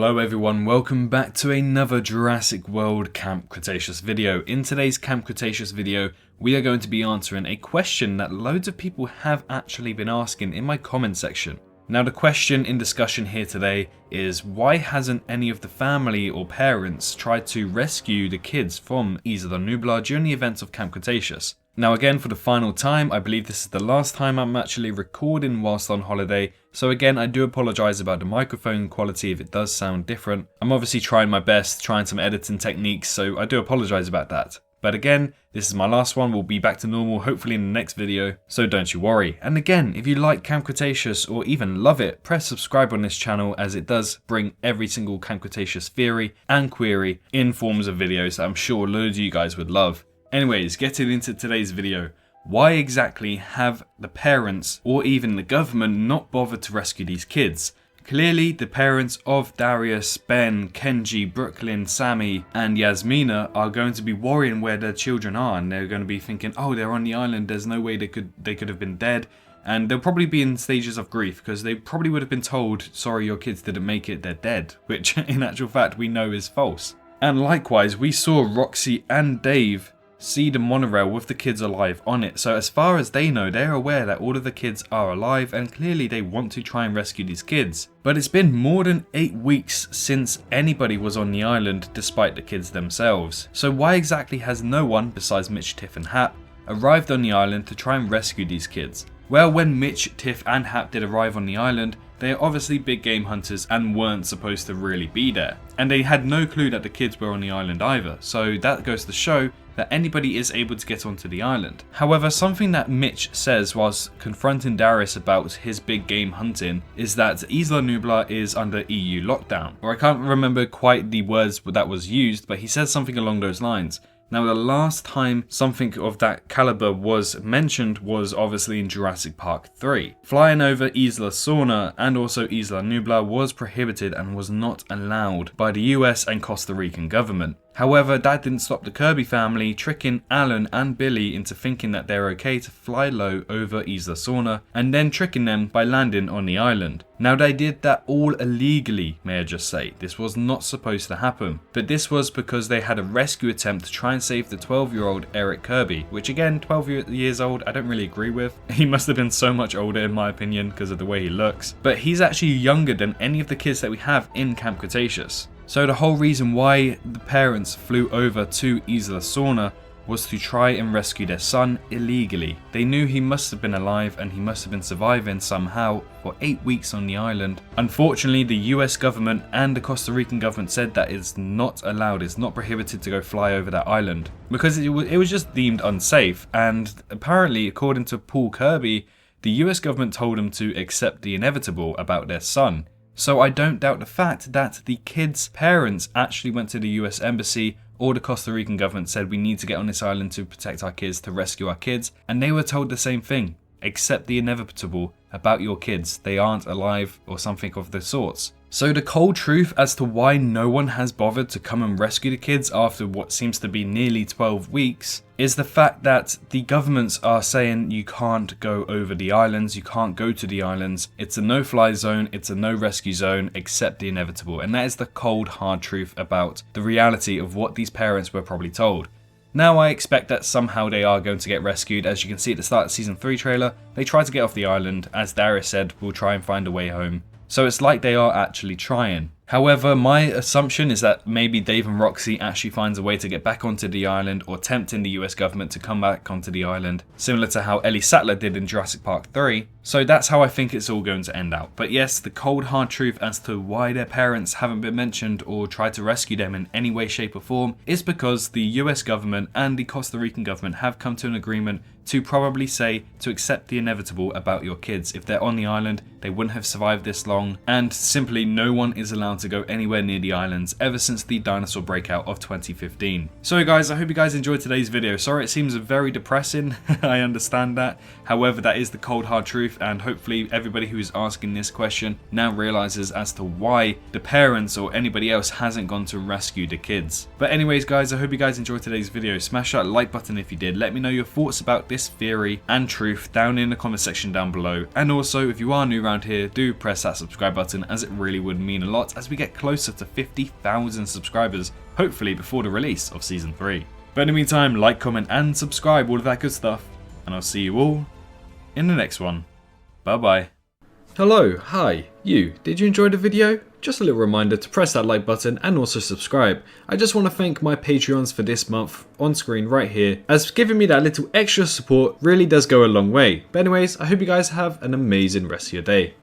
Hello everyone, welcome back to another Jurassic World Camp Cretaceous video. In today's Camp Cretaceous video, we are going to be answering a question that loads of people have actually been asking in my comment section. Now the question in discussion here today is, why hasn't any of the family or parents tried to rescue the kids from Isla Nublar during the events of Camp Cretaceous? Now again, for the final time, I believe this is the last time I'm actually recording whilst on holiday, so again I do apologise about the microphone quality if it does sound different. I'm obviously trying my best, trying some editing techniques, so I do apologise about that. But again, this is my last one, we'll be back to normal hopefully in the next video, so don't you worry. And again, if you like Camp Cretaceous or even love it, press subscribe on this channel as it does bring every single Camp Cretaceous theory and query in forms of videos that I'm sure loads of you guys would love. Anyways, getting into today's video, why exactly have the parents or even the government not bothered to rescue these kids? Clearly, the parents of Darius, Ben, Kenji, Brooklyn, Sammy and Yasmina are going to be worrying where their children are, and they're going to be thinking, oh, they're on the island, there's no way they could have been dead. And they'll probably be in stages of grief because they probably would have been told, sorry, your kids didn't make it, they're dead, which in actual fact we know is false. And likewise, we saw Roxy and Dave see the monorail with the kids alive on it, so as far as they know, they're aware that all of the kids are alive and clearly they want to try and rescue these kids. But it's been more than 8 weeks since anybody was on the island despite the kids themselves. So why exactly has no one besides Mitch, Tiff and Hap arrived on the island to try and rescue these kids? Well, when Mitch, Tiff and Hap did arrive on the island, they are obviously big game hunters and weren't supposed to really be there. And they had no clue that the kids were on the island either, so that goes to show that anybody is able to get onto the island. However, something that Mitch says whilst confronting Darius about his big game hunting is that Isla Nublar is under EU lockdown. Or I can't remember quite the words that was used, but he says something along those lines. Now, the last time something of that caliber was mentioned was obviously in Jurassic Park 3. Flying over Isla Sorna and also Isla Nublar was prohibited and was not allowed by the US and Costa Rican government. However, that didn't stop the Kirby family tricking Alan and Billy into thinking that they're okay to fly low over Isla Sorna and then tricking them by landing on the island. Now, they did that all illegally, may I just say. This was not supposed to happen, but this was because they had a rescue attempt to try and save the 12-year-old Eric Kirby, which again, 12 years old, I don't really agree with. He must have been so much older in my opinion because of the way he looks, but he's actually younger than any of the kids that we have in Camp Cretaceous. So the whole reason why the parents flew over to Isla Sorna was to try and rescue their son illegally. They knew he must have been alive and he must have been surviving somehow for 8 weeks on the island. Unfortunately, the US government and the Costa Rican government said that it's not allowed, it's not prohibited to go fly over that island because it was just deemed unsafe. And apparently, according to Paul Kirby, the US government told him to accept the inevitable about their son. So I don't doubt the fact that the kids' parents actually went to the US Embassy or the Costa Rican government said we need to get on this island to protect our kids, to rescue our kids, and they were told the same thing. Accept the inevitable about your kids. They aren't alive or something of the sorts. So the cold truth as to why no one has bothered to come and rescue the kids after what seems to be nearly 12 weeks is the fact that the governments are saying you can't go over the islands, you can't go to the islands, it's a no-fly zone, it's a no-rescue zone, accept the inevitable. And that is the cold hard truth about the reality of what these parents were probably told. Now I expect that somehow they are going to get rescued. As you can see at the start of the Season 3 trailer, they try to get off the island. As Darius said, we'll try and find a way home. So it's like they are actually trying. However, my assumption is that maybe Dave and Roxy actually finds a way to get back onto the island or tempting the US government to come back onto the island, similar to how Ellie Sattler did in Jurassic Park 3. So that's how I think it's all going to end out. But yes, the cold hard truth as to why their parents haven't been mentioned or tried to rescue them in any way, shape or form is because the US government and the Costa Rican government have come to an agreement to probably say to accept the inevitable about your kids. If they're on the island, they wouldn't have survived this long, and simply no one is allowed to go anywhere near the islands ever since the dinosaur breakout of 2015. So guys, I hope you guys enjoyed today's video. Sorry it seems very depressing, I understand that. However, that is the cold hard truth, and hopefully everybody who is asking this question now realizes as to why the parents or anybody else hasn't gone to rescue the kids. But anyways guys, I hope you guys enjoyed today's video. Smash that like button if you did. Let me know your thoughts about this this theory and truth down in the comment section down below. And also, if you are new around here, do press that subscribe button, as it really would mean a lot as we get closer to 50,000 subscribers, hopefully before the release of Season 3. But in the meantime, like, comment and subscribe, all of that good stuff, and I'll see you all in the next one. Bye bye. Hello, hi, you, did you enjoy the video? Just a little reminder to press that like button and also subscribe. I just want to thank my Patreons for this month, on screen right here, as giving me that little extra support really does go a long way. But anyways, I hope you guys have an amazing rest of your day.